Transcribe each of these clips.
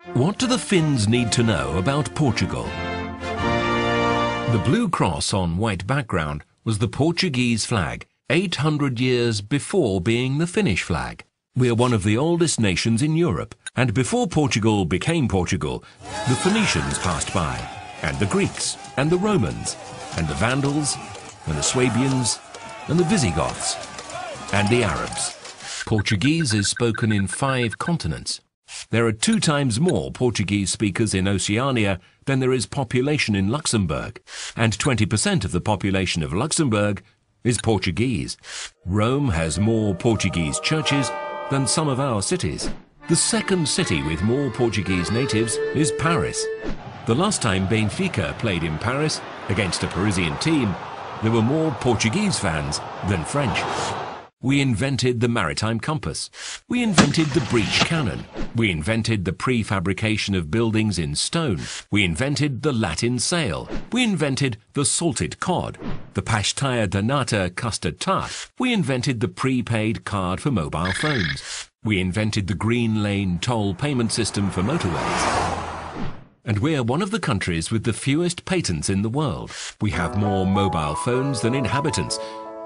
What do the Finns need to know about Portugal? The blue cross on white background was the Portuguese flag 800 years before being the Finnish flag. We are one of the oldest nations in Europe, and before Portugal became Portugal, the Phoenicians passed by, and the Greeks, and the Romans, and the Vandals, and the Swabians, and the Visigoths, and the Arabs. Portuguese is spoken in 5 continents. There are 2 times more Portuguese speakers in Oceania than there is population in Luxembourg, and 20% of the population of Luxembourg is Portuguese. Rome has more Portuguese churches than some of our cities. The second city with more Portuguese natives is Paris. The last time Benfica played in Paris against a Parisian team, there were more Portuguese fans than French. We invented the maritime compass. We invented the breech cannon. We invented the prefabrication of buildings in stone. We invented the Latin sail. We invented the salted cod, the pastilla de nata custard tart. We invented the prepaid card for mobile phones. We invented the green lane toll payment system for motorways. And we're one of the countries with the fewest patents in the world. We have more mobile phones than inhabitants.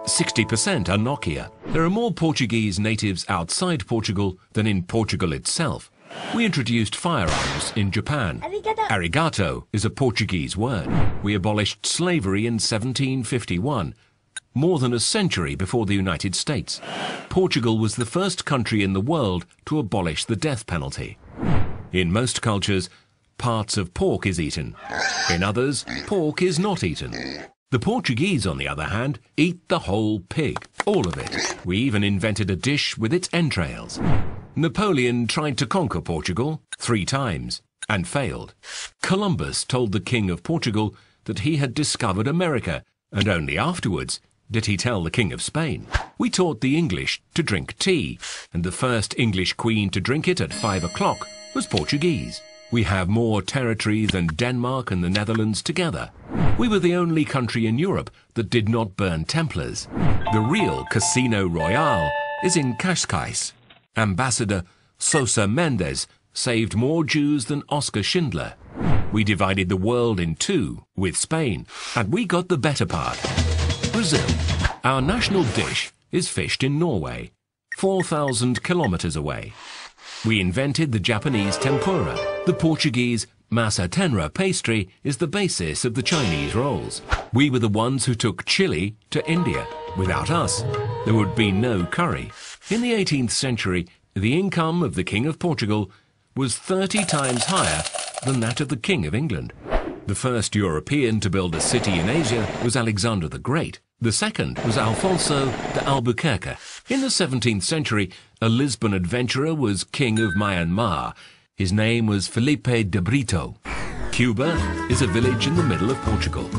60% are Nokia. There are more Portuguese natives outside Portugal than in Portugal itself. We introduced firearms in Japan. Arigato is a Portuguese word. We abolished slavery in 1751, more than a century before the United States. Portugal was the first country in the world to abolish the death penalty. In most cultures, parts of pork is eaten. In others, pork is not eaten. The Portuguese, on the other hand, eat the whole pig, all of it. We even invented a dish with its entrails. Napoleon tried to conquer Portugal 3 times and failed. Columbus told the King of Portugal that he had discovered America, and only afterwards did he tell the King of Spain. We taught the English to drink tea, and the first English queen to drink it at 5 o'clock was Portuguese. We have more territory than Denmark and the Netherlands together. We were the only country in Europe that did not burn Templars. The real Casino Royale is in Cascais. Ambassador Sosa Mendes saved more Jews than Oskar Schindler. We divided the world in 2 with Spain, and we got the better part. Brazil. Our national dish is fished in Norway, 4,000 kilometers away. We invented the Japanese tempura. The Portuguese massa tenra pastry is the basis of the Chinese rolls. We were the ones who took chili to India. Without us, there would be no curry. In the 18th century, the income of the King of Portugal was 30 times higher than that of the King of England. The first European to build a city in Asia was Alexander the Great. The second was Alfonso de Albuquerque. In the 17th century, a Lisbon adventurer was king of Myanmar. His name was Felipe de Brito. Cuba is a village in the middle of Portugal.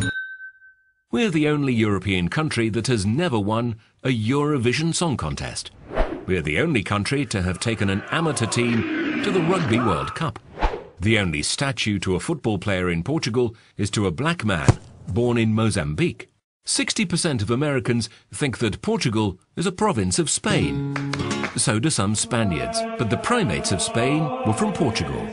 We're the only European country that has never won a Eurovision Song Contest. We're the only country to have taken an amateur team to the Rugby World Cup. The only statue to a football player in Portugal is to a black man born in Mozambique. 60% of Americans think that Portugal is a province of Spain. So do some Spaniards, but the primates of Spain were from Portugal.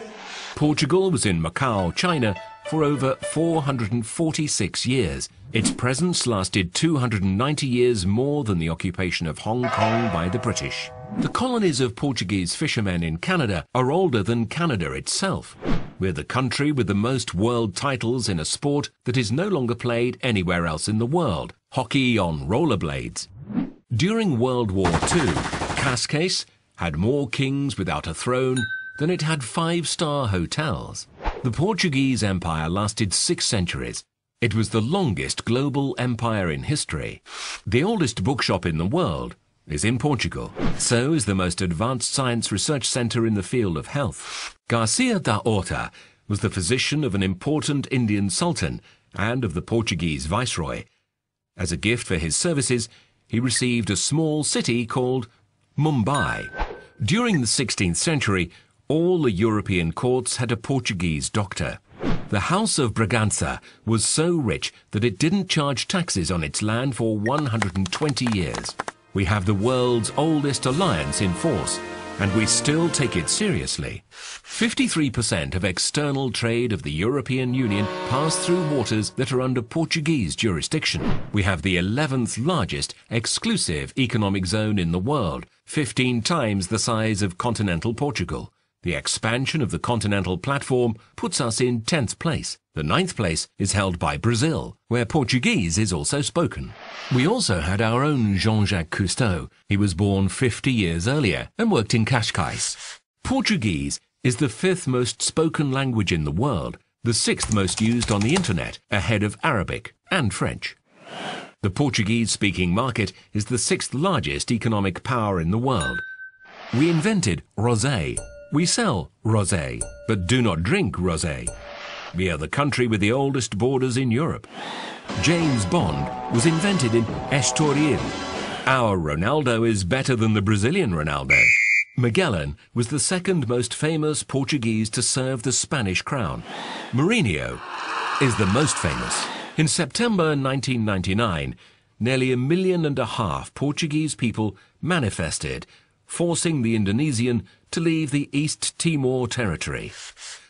Portugal was in Macau, China, for over 446 years. Its presence lasted 290 years more than the occupation of Hong Kong by the British. The colonies of Portuguese fishermen in Canada are older than Canada itself. We're the country with the most world titles in a sport that is no longer played anywhere else in the world, hockey on rollerblades. During World War II, Cascais had more kings without a throne than it had 5-star hotels. The Portuguese Empire lasted 6 centuries. It was the longest global empire in history. The oldest bookshop in the world is in Portugal. So is the most advanced science research center in the field of health. Garcia da Horta was the physician of an important Indian sultan and of the Portuguese viceroy. As a gift for his services, he received a small city called Mumbai. During the 16th century, all the European courts had a Portuguese doctor. The House of Bragança was so rich that it didn't charge taxes on its land for 120 years. We have the world's oldest alliance in force, and we still take it seriously. 53% of external trade of the European Union pass through waters that are under Portuguese jurisdiction. We have the 11th largest exclusive economic zone in the world, 15 times the size of continental Portugal. The expansion of the continental platform puts us in 10th place. The 9th place is held by Brazil, where Portuguese is also spoken. We also had our own Jean-Jacques Cousteau. He was born 50 years earlier and worked in Cascais. Portuguese is the 5th most spoken language in the world, the 6th most used on the internet, ahead of Arabic and French. The Portuguese-speaking market is the 6th largest economic power in the world. We invented rosé. We sell rosé, but do not drink rosé. We are the country with the oldest borders in Europe. James Bond was invented in Estoril. Our Ronaldo is better than the Brazilian Ronaldo. Magellan was the 2nd most famous Portuguese to serve the Spanish crown. Mourinho is the most famous. In September 1999, nearly 1.5 million Portuguese people manifested, forcing the Indonesian to leave the East Timor territory.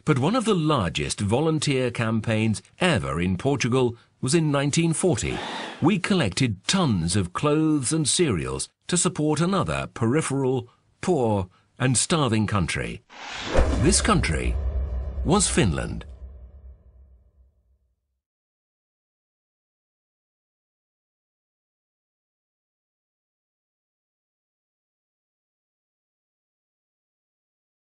But one of the largest volunteer campaigns ever in Portugal was in 1940. We collected tons of clothes and cereals to support another peripheral, poor and starving country. This country was Finland.